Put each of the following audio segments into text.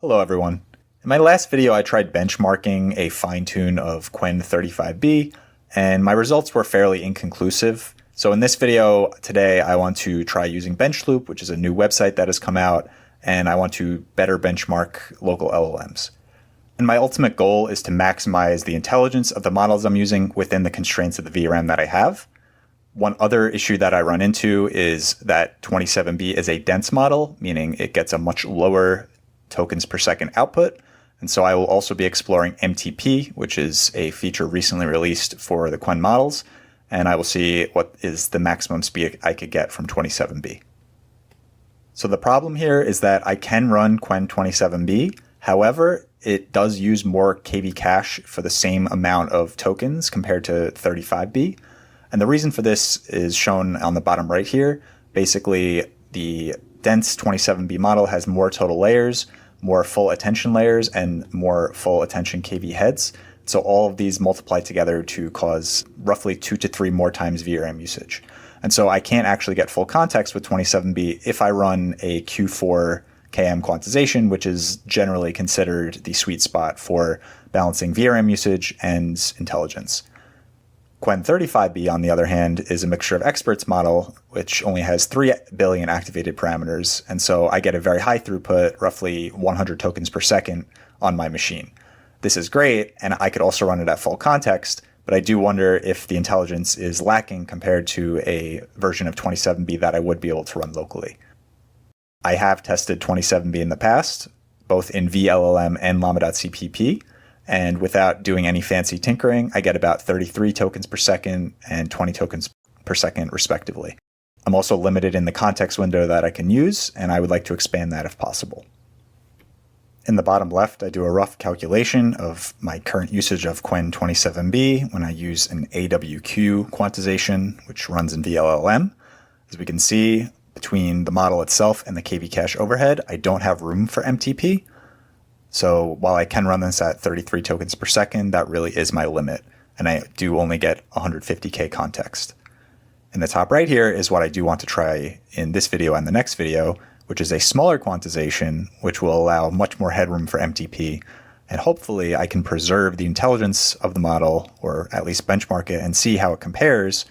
Hello everyone. In my last video I tried benchmarking a fine-tune of Qwen-35B and my results were fairly inconclusive. So in this video today I want to try using BenchLoop, which is a new website that has come out, and I want to better benchmark local LLMs. And my ultimate goal is to maximize the intelligence of the models I'm using within the constraints of the VRAM that I have. One other issue that I run into is that 27B is a dense model, meaning it gets a much lower tokens per second output. And so I will also be exploring MTP, which is a feature recently released for the Qwen models. And I will see what is the maximum speed I could get from 27B. So the problem here is that I can run Qwen-27B. However, it does use more KV cache for the same amount of tokens compared to 35B. And the reason for this is shown on the bottom right here. Basically, the dense 27B model has more total layers, more full attention layers, and more full attention KV heads. So all of these multiply together to cause roughly 2 to 3 more times VRAM usage. And so I can't actually get full context with 27B if I run a Q4 KM quantization, which is generally considered the sweet spot for balancing VRAM usage and intelligence. Qwen-35B, on the other hand, is a mixture of experts model, which only has 3 billion activated parameters. And so I get a very high throughput, roughly 100 tokens per second on my machine. This is great, and I could also run it at full context, but I do wonder if the intelligence is lacking compared to a version of 27B that I would be able to run locally. I have tested 27B in the past, both in VLLM and Llama.cpp. And without doing any fancy tinkering, I get about 33 tokens per second and 20 tokens per second, respectively. I'm also limited in the context window that I can use, and I would like to expand that if possible. In the bottom left, I do a rough calculation of my current usage of Qwen-27B when I use an AWQ quantization, which runs in VLLM. As we can see, between the model itself and the KV cache overhead, I don't have room for MTP. So while I can run this at 33 tokens per second, that really is my limit, and I do only get 150K context. In the top right here is what I do want to try in this video and the next video, which is a smaller quantization, which will allow much more headroom for MTP, and hopefully I can preserve the intelligence of the model, or at least benchmark it and see how it compares,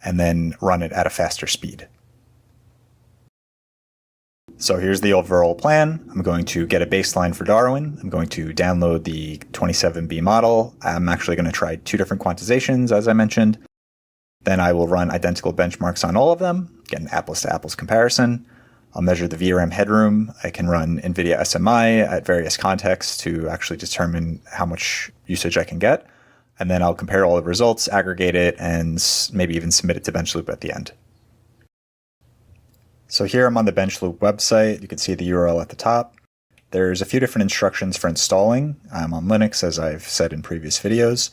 and then run it at a faster speed. So here's the overall plan. I'm going to get a baseline for Darwin. I'm going to download the 27B model. I'm actually going to try 2 different quantizations, as I mentioned. Then I will run identical benchmarks on all of them, get an apples-to-apples comparison. I'll measure the VRAM headroom. I can run NVIDIA SMI at various contexts to actually determine how much usage I can get. And then I'll compare all the results, aggregate it, and maybe even submit it to BenchLoop at the end. So here I'm on the BenchLoop website. You can see the URL at the top. There's a few different instructions for installing. I'm on Linux, as I've said in previous videos.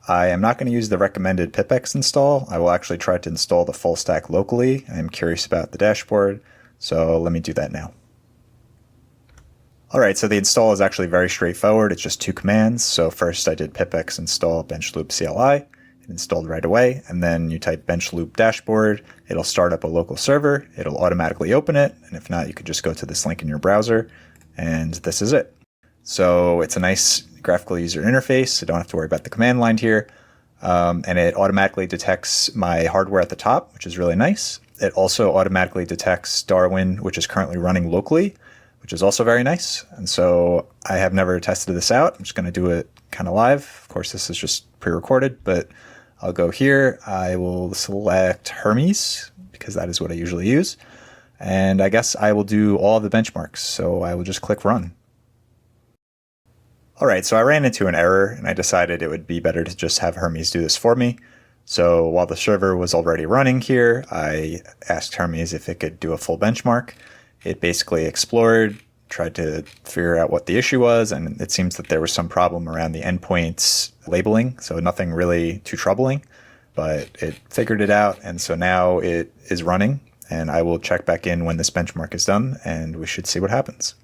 I am not going to use the recommended pipx install. I will actually try to install the full stack locally. I'm curious about the dashboard, so let me do that now. All right, so the install is actually very straightforward. It's just 2 commands. So first I did pipx install BenchLoop CLI. Installed right away, and then you type BenchLoop dashboard. It'll start up a local server. It'll automatically open it, and if not, you could just go to this link in your browser, and this is it. So it's a nice graphical user interface. I don't have to worry about the command line here, and it automatically detects my hardware at the top, which is really nice. It also automatically detects Darwin, which is currently running locally, which is also very nice. And so I have never tested this out. I'm just going to do it kind of live. Of course, this is just pre-recorded, but I'll go here. I will select Hermes because that is what I usually use. And I guess I will do all of the benchmarks. So I will just click run. All right, so I ran into an error and I decided it would be better to just have Hermes do this for me. So while the server was already running here, I asked Hermes if it could do a full benchmark. It basically explored, tried to figure out what the issue was, and it seems that there was some problem around the endpoints labeling, so nothing really too troubling, but it figured it out, and so now it is running, and I will check back in when this benchmark is done, and we should see what happens.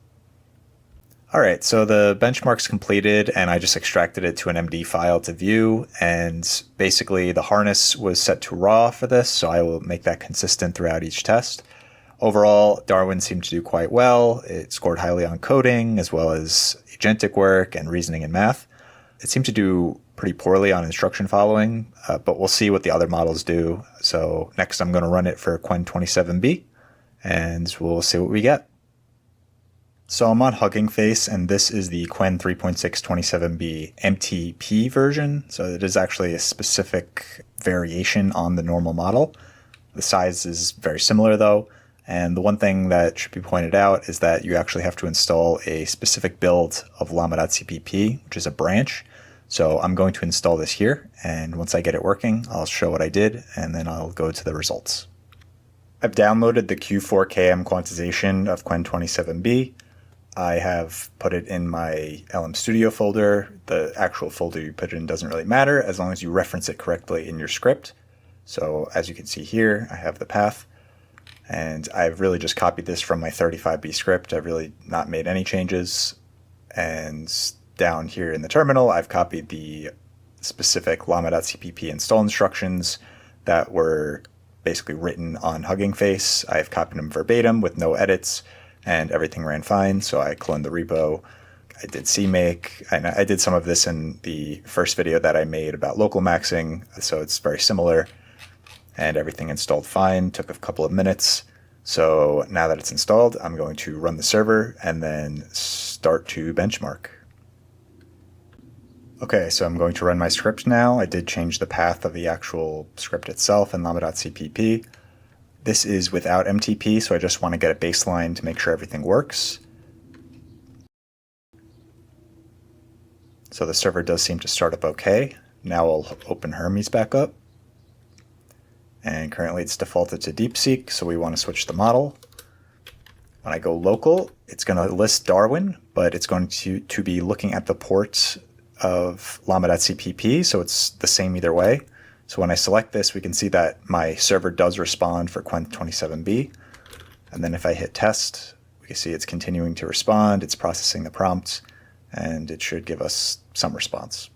All right, so the benchmark's completed, and I just extracted it to an MD file to view, and basically the harness was set to raw for this, so I will make that consistent throughout each test. Overall, Darwin seemed to do quite well. It scored highly on coding as well as agentic work and reasoning and math. It seemed to do pretty poorly on instruction following, but we'll see what the other models do. So next I'm going to run it for Qwen-27B, and we'll see what we get. So I'm on Hugging Face, and this is the Qwen-3.6-27B MTP version. So it is actually a specific variation on the normal model. The size is very similar though. And the one thing that should be pointed out is that you actually have to install a specific build of Llama.cpp, which is a branch. So I'm going to install this here, and once I get it working, I'll show what I did, and then I'll go to the results. I've downloaded the Q4KM quantization of Qwen-27B. I have put it in my LM Studio folder. The actual folder you put it in doesn't really matter as long as you reference it correctly in your script. So as you can see here, I have the path. And I've really just copied this from my 35B script. I've really not made any changes. And down here in the terminal, I've copied the specific Llama.cpp install instructions that were basically written on Hugging Face. I've copied them verbatim with no edits, and everything ran fine. So I cloned the repo. I did CMake, and I did some of this in the first video that I made about local maxing. So it's very similar. And everything installed fine, took a couple of minutes. So now that it's installed, I'm going to run the server and then start to benchmark. Okay, so I'm going to run my script now. I did change the path of the actual script itself in Llama.cpp. This is without MTP, so I just want to get a baseline to make sure everything works. So the server does seem to start up okay. Now I'll open Hermes back up. And currently it's defaulted to DeepSeek, so we want to switch the model. When I go local, it's going to list Darwin, but it's going to be looking at the ports of Llama.cpp, so it's the same either way. So when I select this, we can see that my server does respond for Qwen-27B. And then if I hit test, we can see it's continuing to respond, it's processing the prompt, and it should give us some response.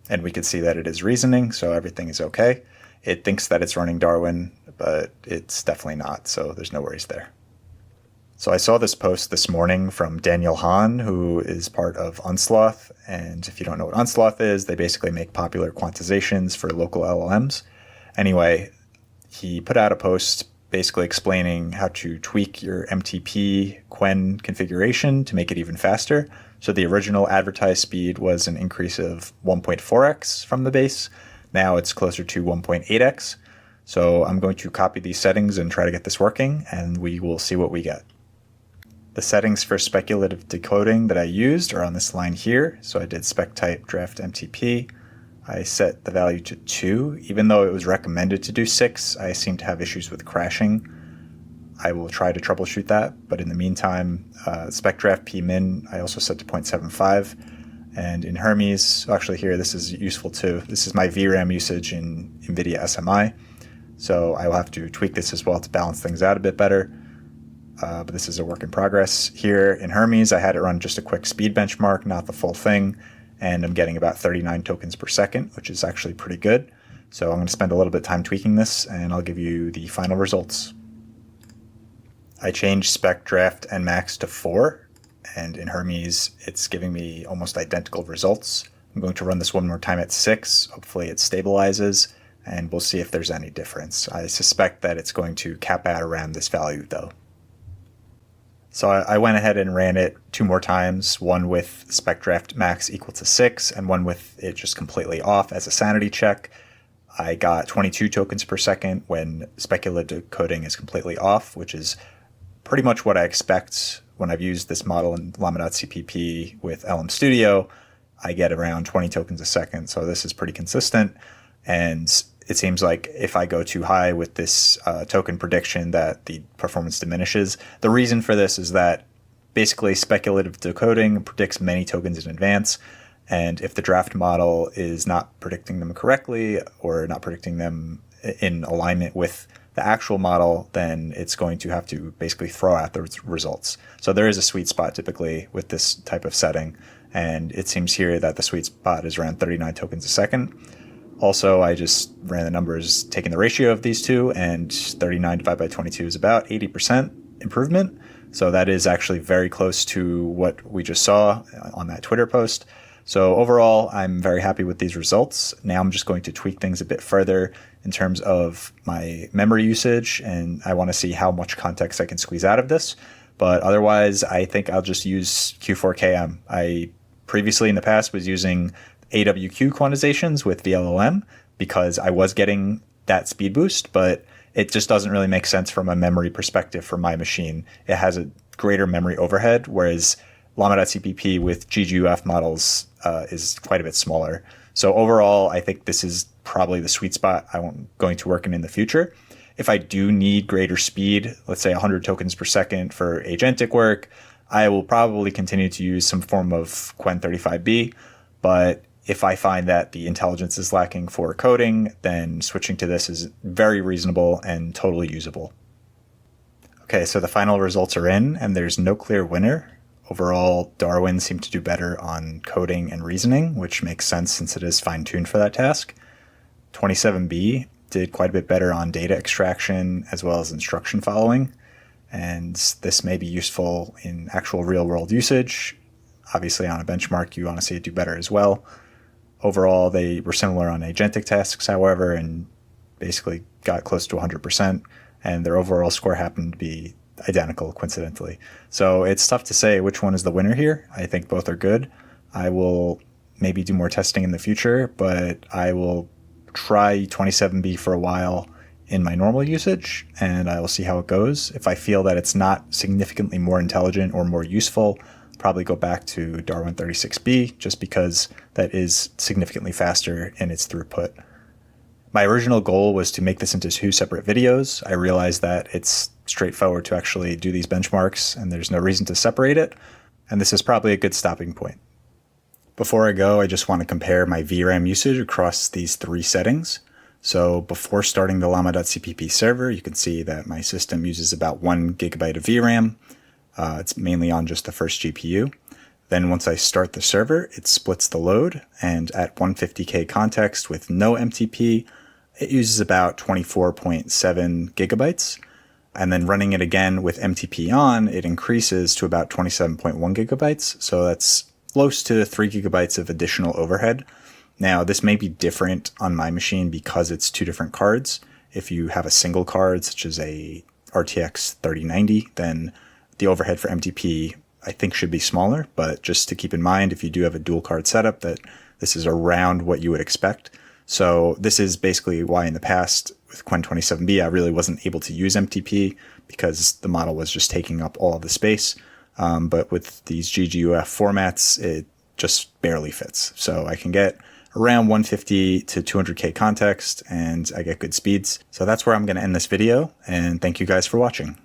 And we can see that it is reasoning, so everything is okay. It thinks that it's running Darwin, but it's definitely not, so there's no worries there. So I saw this post this morning from Daniel Hahn, who is part of Unsloth, and if you don't know what Unsloth is, they basically make popular quantizations for local LLMs. Anyway, he put out a post basically explaining how to tweak your MTP Qwen configuration to make it even faster. So the original advertised speed was an increase of 1.4x from the base. Now it's closer to 1.8x. So I'm going to copy these settings and try to get this working, and we will see what we get. The settings for speculative decoding that I used are on this line here. So I did spec type draft MTP. I set the value to 2. Even though it was recommended to do 6, I seem to have issues with crashing. I will try to troubleshoot that, but in the meantime, spec draft pmin I also set to 0.75. And in Hermes, actually here, this is useful too. This is my VRAM usage in NVIDIA SMI. So I will have to tweak this as well to balance things out a bit better. But this is a work in progress. Here in Hermes, I had it run just a quick speed benchmark, not the full thing. And I'm getting about 39 tokens per second, which is actually pretty good. So I'm going to spend a little bit of time tweaking this, and I'll give you the final results. I changed spec draft and max to 4, and in Hermes, it's giving me almost identical results. I'm going to run this one more time at 6. Hopefully it stabilizes, and we'll see if there's any difference. I suspect that it's going to cap out around this value, though. So I went ahead and ran it 2 more times, one with spec draft max equal to 6, and one with it just completely off as a sanity check. I got 22 tokens per second when speculative decoding is completely off, which is pretty much what I expect when I've used this model in Llama.cpp with LM Studio. I get around 20 tokens a second, so this is pretty consistent. And it seems like if I go too high with this token prediction that the performance diminishes. The reason for this is that basically speculative decoding predicts many tokens in advance. And if the draft model is not predicting them correctly or not predicting them in alignment with the actual model, then it's going to have to basically throw out the results. So there is a sweet spot typically with this type of setting. And it seems here that the sweet spot is around 39 tokens a second. Also, I just ran the numbers, taking the ratio of these two, and 39 divided by 22 is about 80% improvement. So that is actually very close to what we just saw on that Twitter post. So overall, I'm very happy with these results. Now I'm just going to tweak things a bit further in terms of my memory usage, and I want to see how much context I can squeeze out of this. But otherwise, I think I'll just use Q4KM. I previously in the past was using AWQ quantizations with VLLM because I was getting that speed boost, but it just doesn't really make sense from a memory perspective for my machine. It has a greater memory overhead, whereas Llama.cpp with GGUF models is quite a bit smaller. So overall, I think this is probably the sweet spot I'm going to work in the future. If I do need greater speed, let's say 100 tokens per second for agentic work, I will probably continue to use some form of Qwen-3.6-B. But if I find that the intelligence is lacking for coding, then switching to this is very reasonable and totally usable. Okay, so the final results are in, and there's no clear winner. Overall, Darwin seemed to do better on coding and reasoning, which makes sense since it is fine-tuned for that task. 27B did quite a bit better on data extraction as well as instruction following, and this may be useful in actual real-world usage. Obviously, on a benchmark, you want to see it do better as well. Overall, they were similar on agentic tasks, however, and basically got close to 100%, and their overall score happened to be identical, coincidentally. So it's tough to say which one is the winner here. I think both are good. I will maybe do more testing in the future, but I will try 27B for a while in my normal usage, and I will see how it goes. If I feel that it's not significantly more intelligent or more useful, probably go back to Darwin-36B just because that is significantly faster in its throughput. My original goal was to make this into 2 separate videos. I realized that it's straightforward to actually do these benchmarks and there's no reason to separate it, and this is probably a good stopping point. Before I go, I just want to compare my VRAM usage across these 3 settings. So before starting the Llama.cpp server, you can see that my system uses about 1 gigabyte of VRAM. It's mainly on just the first GPU. Then once I start the server, it splits the load, and at 150K context with no MTP, it uses about 24.7 gigabytes. And then running it again with MTP on, it increases to about 27.1 gigabytes. So that's close to 3 gigabytes of additional overhead. Now, this may be different on my machine because it's 2 different cards. If you have a single card, such as a RTX 3090, then the overhead for MTP, I think, should be smaller. But just to keep in mind, if you do have a dual card setup, that this is around what you would expect. So this is basically why in the past with Qwen-27B, I really wasn't able to use MTP because the model was just taking up all of the space. But with these GGUF formats, it just barely fits. So I can get around 150 to 200K context and I get good speeds. So that's where I'm going to end this video, and thank you guys for watching.